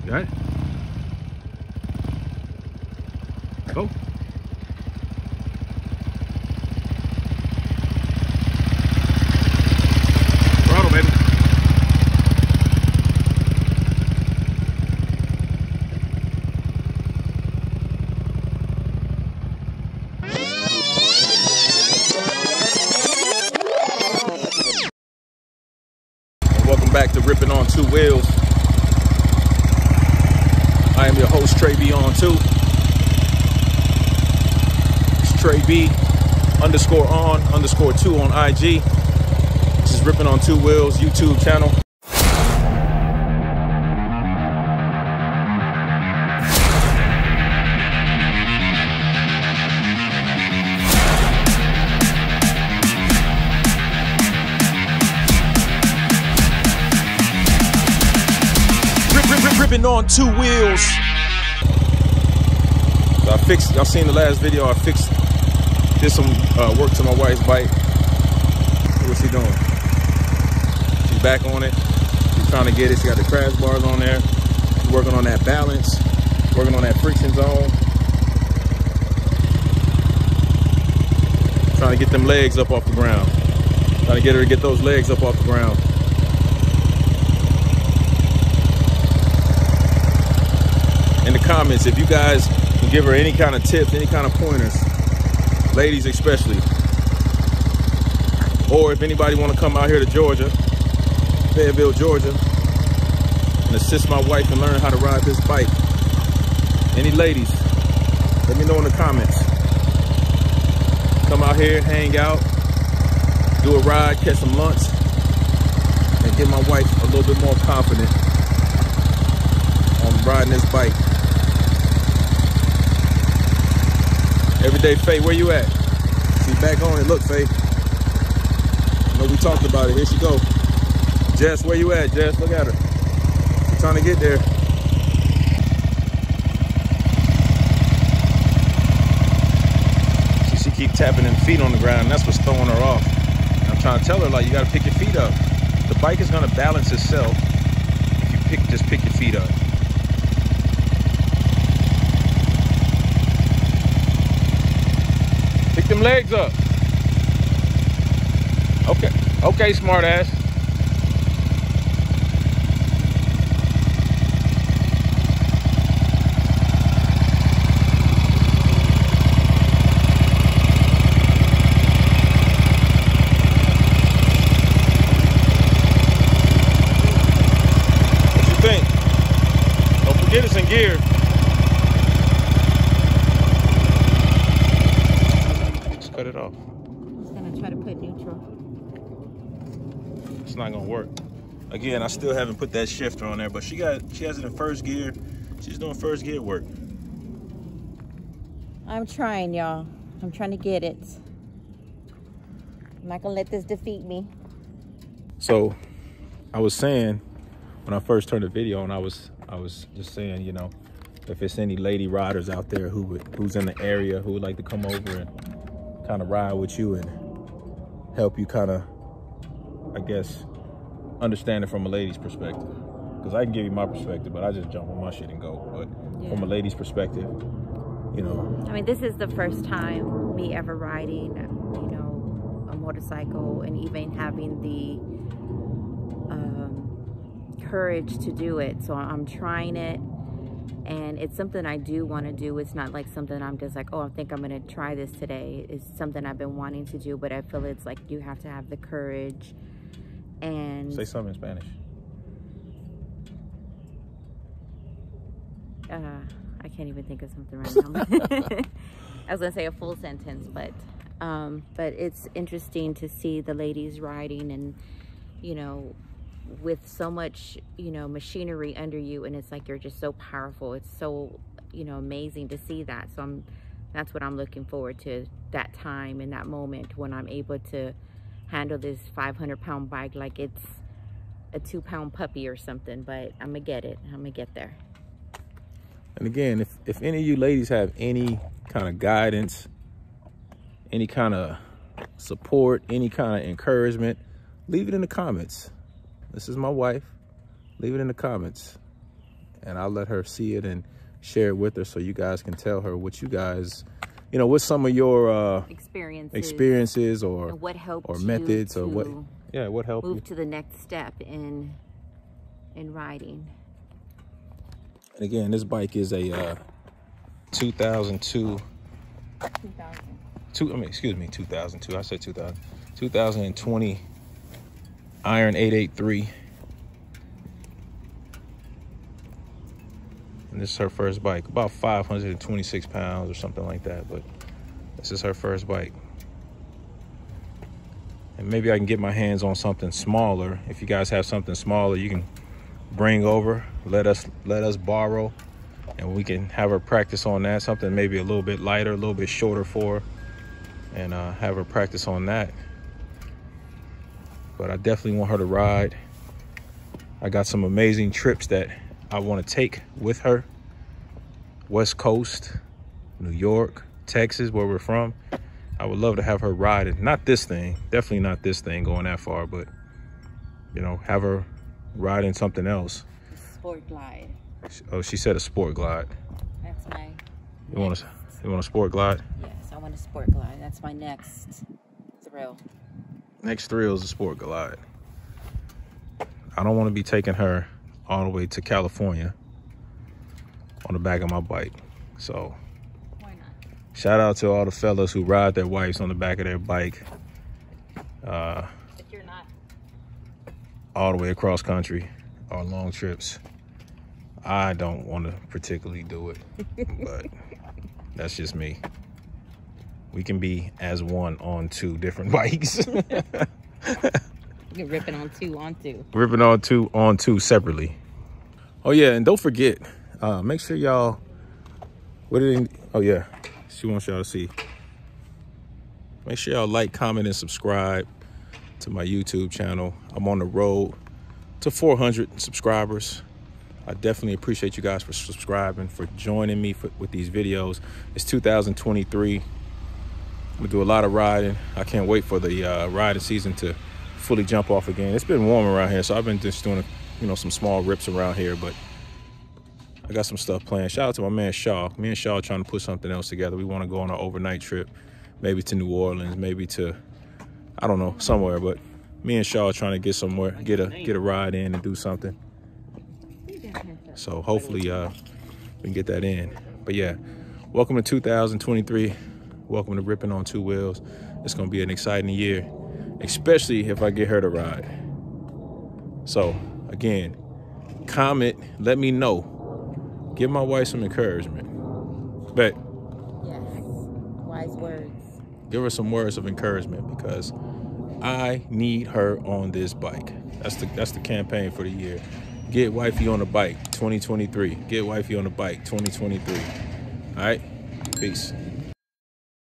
You got it? Go. Throttle, baby. Welcome back to Ripping on Two Wheels. I am your host, Trey B on 2. It's Trey B _on_2 on IG. This is Ripping on Two Wheels YouTube channel. Ripping on Two Wheels. So I fixed, y'all seen the last video, did some work to my wife's bike. What's she doing? She's back on it. She's trying to get it. She got the crash bars on there. She's working on that balance, working on that friction zone. Trying to get them legs up off the ground. Trying to get her to get those legs up off the ground. In the comments, if you guys can give her any kind of tips, any kind of pointers, ladies especially, or if anybody want to come out here to Georgia, Fayetteville, Georgia, and assist my wife in learning how to ride this bike, any ladies, let me know in the comments. Come out here, hang out, do a ride, catch some lunch, and get my wife a little bit more confident on riding this bike. Everyday Faye, where you at? She's back on it. Look, Faye. I know we talked about it. Here she go. Jess, where you at, Jess? Look at her. She's trying to get there. She keep tapping them feet on the ground, and that's what's throwing her off. And I'm trying to tell her, like, you got to pick your feet up. The bike is going to balance itself if you just pick your feet up. Pick them legs up. Okay, smart ass. What you think? Don't forget it's in gear. Cut it off. I'm just gonna try to put neutral. It's not gonna work. Again, I still haven't put that shifter on there, but she has it in first gear. She's doing first gear work. I'm trying, y'all. I'm trying to get it. I'm not gonna let this defeat me. So I was saying when I first turned the video on, I was just saying, you know, if it's any lady riders out there who's in the area who would like to come over and kind of ride with you and help you kind of, I guess, understand it from a lady's perspective. Because I can give you my perspective, but I just jump on my shit and go. But yeah, from a lady's perspective, you know. I mean, this is the first time me ever riding, you know, a motorcycle and even having the courage to do it. So I'm trying it. And it's something I do want to do. It's not like something I'm just like, oh, I think I'm going to try this today. It's something I've been wanting to do, but I feel it's like you have to have the courage and... Say something in Spanish. I can't even think of something right now. I was going to say a full sentence, but it's interesting to see the ladies riding and, you know, with so much, you know, machinery under you, and it's like you're just so powerful. It's so, you know, amazing to see that. So that's what I'm looking forward to, that time and that moment when I'm able to handle this 500-pound bike like it's a 2-pound puppy or something. But I'm gonna get it. I'm gonna get there. And again, if any of you ladies have any kind of guidance, any kind of support, any kind of encouragement, leave it in the comments. This is my wife. Leave it in the comments. and I'll let her see it and share it with her so you guys can tell her what you guys, you know, what some of your experiences or what helped or methods or what helped move you to the next step in riding. And again, this bike is a 2002. Excuse me, 2002. I said 2000. 2020 Iron 883. And this is her first bike. About 526 pounds or something like that. But this is her first bike. And maybe I can get my hands on something smaller. If you guys have something smaller, you can bring over. Let us borrow. And we can have her practice on that. Something maybe a little bit lighter, a little bit shorter for her. And have her practice on that. But I definitely want her to ride. I got some amazing trips that I want to take with her. West Coast, New York, Texas, where we're from. I would love to have her riding. Not this thing, definitely not this thing going that far, but you know, have her riding something else. Sport glide. Oh, she said a sport glide. That's my You want a sport glide? Yes, I want a sport glide. That's my next thrill. Next thrill is a sport glide. I don't want to be taking her all the way to California on the back of my bike. So why not? Shout out to all the fellas who ride their wives on the back of their bike. If you're not. All the way across country or long trips. I don't want to particularly do it, but that's just me. We can be as one on two different bikes. You're ripping on two. Ripping on two separately. Oh yeah, and don't forget, make sure y'all, oh yeah, she wants y'all to see. Make sure y'all like, comment, and subscribe to my YouTube channel. I'm on the road to 400 subscribers. I definitely appreciate you guys for subscribing, for joining me with these videos. It's 2023. I'm gonna do a lot of riding. I can't wait for the riding season to fully jump off again. It's been warm around here, so I've been just doing, you know, some small rips around here, but I got some stuff planned. Shout out to my man Shaw. Me and Shaw are trying to put something else together. We want to go on an overnight trip, maybe to New Orleans, maybe to, I don't know, somewhere. But me and Shaw are trying to get somewhere, get a ride in and do something. So hopefully we can get that in. But yeah, welcome to 2023. Welcome to Ripping on Two Wheels. It's gonna be an exciting year, especially if I get her to ride. So again, comment, let me know. Give my wife some encouragement. But yes, wise words. Give her some words of encouragement, because I need her on this bike. That's the campaign for the year. Get wifey on the bike 2023. Get wifey on the bike 2023. All right, peace.